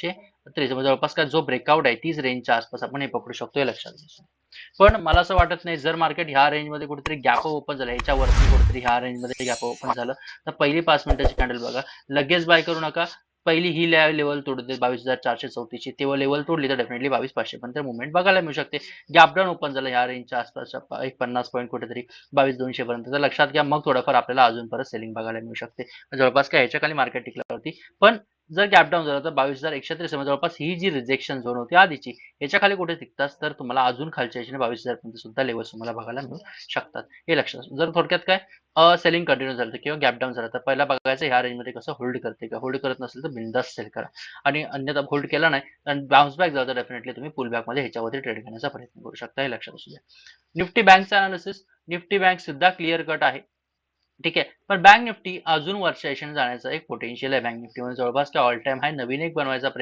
130 म्हणजे जवळपास काय जो ब्रेकआउट आहे तीच रेंजच्या आसपास आपण हे पकडू शकतो, हे लक्षात घ्यायचं. पण मला असं वाटत नाही जर मार्केट ह्या रेंजमध्ये कुठेतरी गॅप ओपन झालं, ह्याच्यावरती कुठेतरी ह्या रेंजमध्ये गॅप ओपन झालं तर पहिली 5 मिनिटाची कॅन्डल बघा, लगेच बाय करू नका. पहिली ही लेवल तोडू दे 22,434 ची, तेव्हा लेवल तोडली तर डेफिनेटली 22,500 पर्यंत मुवमेंट बघायला मिळू शकते. गॅप डाऊन ओपन झालं ह्या रेंजच्या आसपासच्या एक 50 पॉईंट कुठेतरी 22,200 पर्यंत, तर लक्षात घ्या मग थोडंफार आपल्याला अजून परत सेलिंग बघायला मिळू शकते. जवळपास काय ह्याच्या खाली मार्केट टिकल्यावरती पण जर गॅप डाऊन झालं तर 22,130 जवळपास ही जी रिजेक्शन झोन होती आधीची, याच्या खाली कुठे टिकतात तर तुम्हाला अजून खालच्या याच्याने 22,000 पर्यंत सुद्धा लेवल्स तुम्हाला बघायला मिळू शकतात, हे लक्षात. जर थोडक्यात काय सेलिंग कंटिन्यू झालं किंवा गॅप डाऊन झालं तर पहिला बघायचं ह्या रेंजमध्ये कसं होल्ड करते का, होल्ड करत नसेल तर बिंदास सेल करा. आणि अन्यथा होल्ड केला नाही आणि बाउन्स बॅक झाला तर डेफिनेटली तुम्ही पुल बॅक मध्ये ह्याच्यावरती ट्रेड करण्याचा प्रयत्न करू शकता, हे लक्षात असू द्या. निफ्टी बँकचा अनालिसिस, निफ्टी बँक सुद्धा क्लिअर कट आहे, ठीक आहे. पण बँक निफ्टी अजून वरच्या जाण्याचा एक पोटेन्शियल आहे. बँक निफ्टीमध्ये जवळपास काय ऑल टाइम हाय नवीन एक बनवायचा प्रयत्न